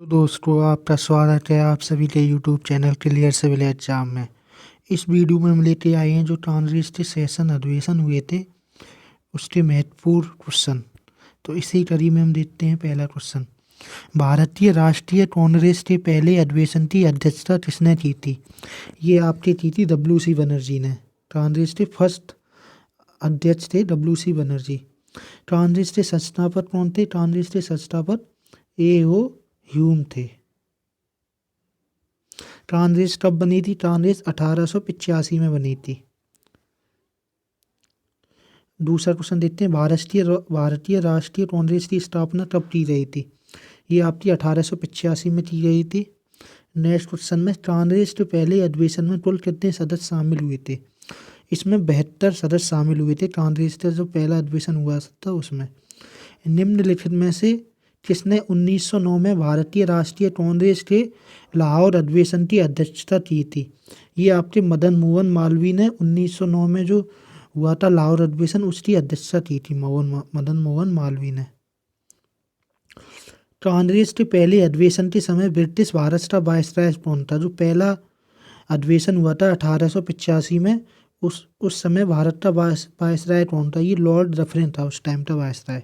तो दोस्तों आपका स्वागत है आप सभी के YouTube channel clear civil exam में। इस वीडियो में हम लेके आए हैं जो ट्रांजिस्टर सेशन अधिवेशन हुए थे उसके महत्वपूर्ण क्वेश्चन। तो इसी कड़ी में हम देखते हैं पहला क्वेश्चन। भारतीय राष्ट्रीय कांग्रेस के पहले अधिवेशन की अध्यक्षता किसने की थी? ये आपकी की थी WC बनर्जी ने। कांग्रेस के फर्स्ट अध्यक्ष थे WC बनर्जी। कांग्रेस के संस्थापक कौन थे? कांग्रेस के संस्थापक A.O. ह्यूम थे। कांग्रेस कब बनी थी? कांग्रेस 1885 में बनी थी। दूसरा क्वेश्चन देखते हैं। भारतीय राष्ट्रीय कांग्रेस की स्थापना कब की गई थी? ये आपकी 1885 में की गई थी। नेक्स्ट क्वेश्चन में कांग्रेस के पहले अधिवेशन में कुल कितने सदस्य शामिल हुए थे? इसमें 72 सदस्य शामिल हुए थे। कांग्रेस का जो पहला अधिवेशन हुआ था उसमें। निम्नलिखित में से किसने 1909 में भारतीय राष्ट्रीय कांग्रेस के लाहौर अधिवेशन की अध्यक्षता की थी? ये आपके मदन मोहन मालवीय ने 1909 में जो हुआ था लाहौर अधिवेशन उसकी अध्यक्षता की थी मदन मोहन मालवीय ने। कांग्रेस के पहले अधिवेशन के समय ब्रिटिश भारत का वायसराय कौन था? जो पहला अधिवेशन हुआ था 1885 में उस समय भारत का वायसराय कौन था? ये लॉर्ड रफरेन था उस टाइम का वायसराय।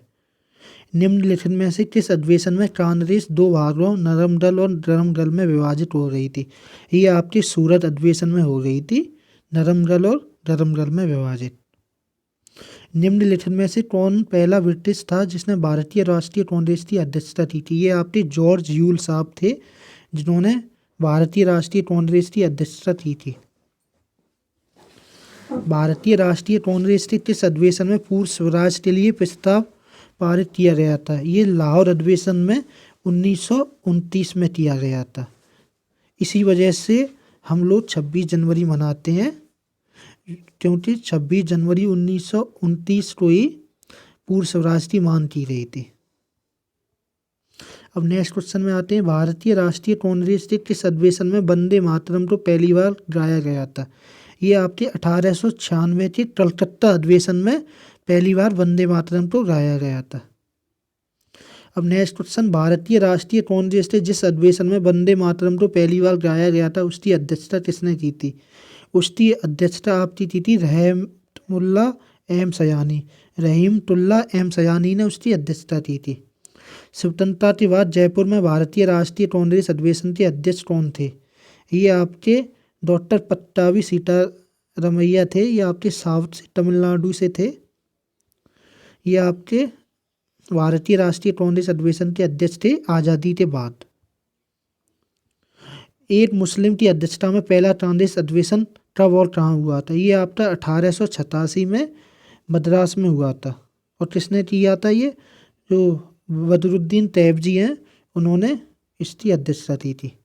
निम्नलिखित में से किस अधिवेशन में कांग्रेस दो भागों नरम दल और गरम दल में विभाजित हो गई थी? ये आपकी सूरत अधिवेशन में हो गई थी, नरम दल और गरम दल में विभाजित। निम्नलिखित में से कौन पहला ब्रिटिश था जिसने भारतीय राष्ट्रीय कांग्रेस की अध्यक्षता की थी? ये आपके जॉर्ज यूल साहब थे जिन्होंने भारतीय राष्ट्रीय कांग्रेस की अध्यक्षता की थी। भारतीय राष्ट्रीय कांग्रेस के किस अधिवेशन में पूर्ण स्वराज के लिए प्रस्ताव पारित किया गया था? ये लाहौर अधिवेशन में 1929 में किया गया था। इसी वजह से हम लोग 26 जनवरी मनाते हैं, क्योंकि 26 जनवरी 1929 को ही पूर्ण स्वराज की मांग की गई थी। अब नेक्स्ट क्वेश्चन में आते हैं। भारतीय राष्ट्रीय कांग्रेस के किस अधिवेशन में वंदे मातरम को पहली बार गाया गया था? ये आपके 1896 के कलकत्ता अधिवेशन में पहली बार वंदे मातरम को गाया गया था। अब नेक्स्ट क्वेश्चन। भारतीय राष्ट्रीय कांग्रेस के जिस अधिवेशन में वंदे मातरम को पहली बार गाया गया था उसकी अध्यक्षता किसने की थी? उसकी अध्यक्षता आपकी की थी रहमतुल्लाह एम सयानी ने उसकी अध्यक्षता की थी। स्वतंत्रता के बाद जयपुर में भारतीय राष्ट्रीय कांग्रेस अधिवेशन के अध्यक्ष कौन थे? ये आपके डॉक्टर पट्टाभी सीतारमैया थे। ये आपके साउथ से तमिलनाडु से थे। ये आपके भारतीय राष्ट्रीय कांग्रेस अधिवेशन के अध्यक्ष थे आज़ादी के बाद। एक मुस्लिम की अध्यक्षता में पहला कांग्रेस अधिवेशन कब और कहाँ हुआ था? ये आपका 1886 में मद्रास में हुआ था। और किसने किया था? ये जो बदरुद्दीन तैयबजी हैं उन्होंने इसकी अध्यक्षता की थी।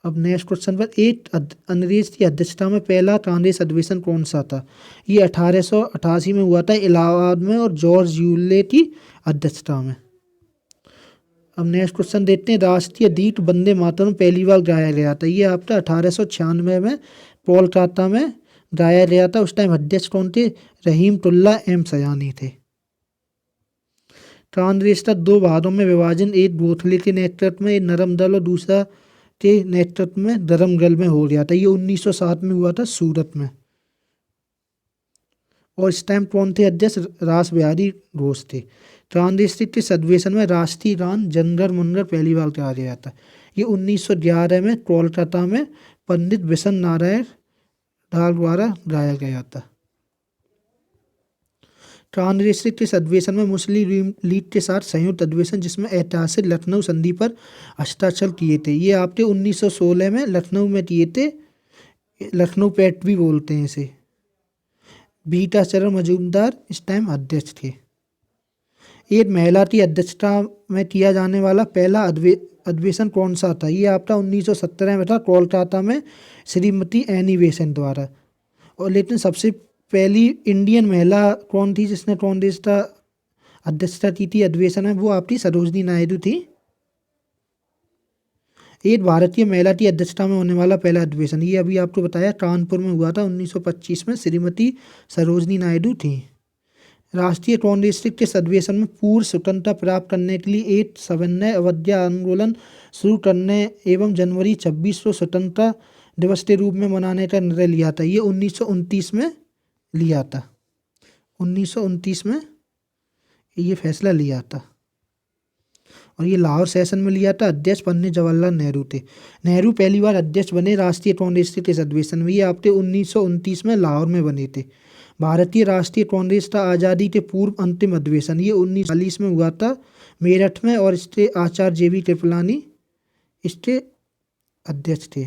अब नेक्स्ट क्वेश्चन पर एक अंग्रेज की अध्यक्षता में पहला कांग्रेस अधिवेशन कौन सा था? ये 1888 में हुआ था इलाहाबाद में और जॉर्ज यूले की अध्यक्षता में। अब नेक्स्ट क्वेश्चन देखते हैं। राष्ट्रीय गीत वंदे मातरम पहली बार गाया गया था? ये आपका 1896 में कोलकाता में गाया गया था। उस टाइम अध्यक्ष कौन थे? रहमतुल्लाह एम सयानी थे। कांग्रेस का दो भागों में विभाजन एक गोखले के नेतृत्व में एक नरम दल और दूसरा के नेतृत्व में गरम दल में हो गया था। ये 1907 में हुआ था सूरत में। और इस टाइम कौन थे अध्यक्ष? रास बिहारी घोष थे। कांग्रेस के किस अधिवेशन में राष्ट्रीय गान जनगण मन पहली बार गाया गया था? ये 1911 में कोलकाता में पंडित बिशन नारायण दास द्वारा गाया गया था। कांग्रेस के किस अधिवेशन में मुस्लिम लीग के साथ संयुक्त अधिवेशन जिसमें ऐतिहासिक लखनऊ संधि पर हस्ताक्षर किए थे? ये आपके 1916 में लखनऊ में किए थे। लखनऊ पैक्ट भी बोलते हैं इसे। बीटाचरण मजूमदार इस टाइम अध्यक्ष थे। एक महिला की अध्यक्षता में किया जाने वाला पहला अधिवेशन कौन सा था? ये आपका 1917 में था कोलकाता में श्रीमती एनी बेसेंट द्वारा। और लेकिन सबसे पहली इंडियन महिला कौन थी जिसने कांग्रेस का अध्यक्षता की थी अधिवेशन में? वो आपकी सरोजनी नायडू थी। एक भारतीय महिला की अध्यक्षता में होने वाला पहला अधिवेशन ये अभी आपको बताया कानपुर में हुआ था 1925 में। श्रीमती सरोजनी नायडू थी। राष्ट्रीय कांग्रेस के किस अधिवेशन में पूर्ण स्वतंत्रता प्राप्त करने के लिए एक सविनय अवज्ञा आंदोलन शुरू करने एवं जनवरी 26 को स्वतंत्रता दिवस के रूप में मनाने का निर्णय लिया था? ये 1929 में लिया था। 1929 में ये फैसला लिया था और ये लाहौर सेशन में लिया था। अध्यक्ष पंडित जवाहरलाल नेहरू थे। नेहरू पहली बार अध्यक्ष बने राष्ट्रीय कांग्रेस के किस अधिवेशन में? ये आपके 1929 में लाहौर में बने थे। भारतीय राष्ट्रीय कांग्रेस का आज़ादी के पूर्व अंतिम अधिवेशन ये 1940 में हुआ था मेरठ में, और इसके आचार्य JV कृपलानी इसके अध्यक्ष थे।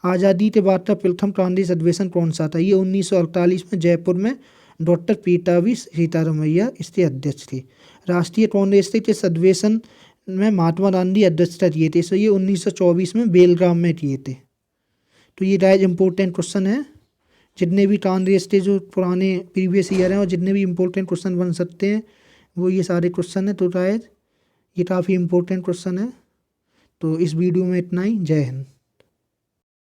आज़ादी के बाद का प्रथम कांग्रेस अधिवेशन कौन सा था? ये 1948 में जयपुर में डॉक्टर पीटावी सीतारमैया इसके अध्यक्ष थे। राष्ट्रीय कांग्रेस के किस अधिवेशन में महात्मा गांधी अध्यक्षता किए थे? सो ये 1924 में बेलगाम में किए थे। तो ये गाइस इंपॉर्टेंट क्वेश्चन है। जितने भी कांग्रेस के जो पुराने प्रीवियस ईयर हैं और जितने भी इंपॉर्टेंट क्वेश्चन बन सकते हैं वो ये सारे क्वेश्चन हैं। तो गाइस ये काफ़ी इंपॉर्टेंट क्वेश्चन है। तो इस वीडियो में इतना ही। जय हिंद।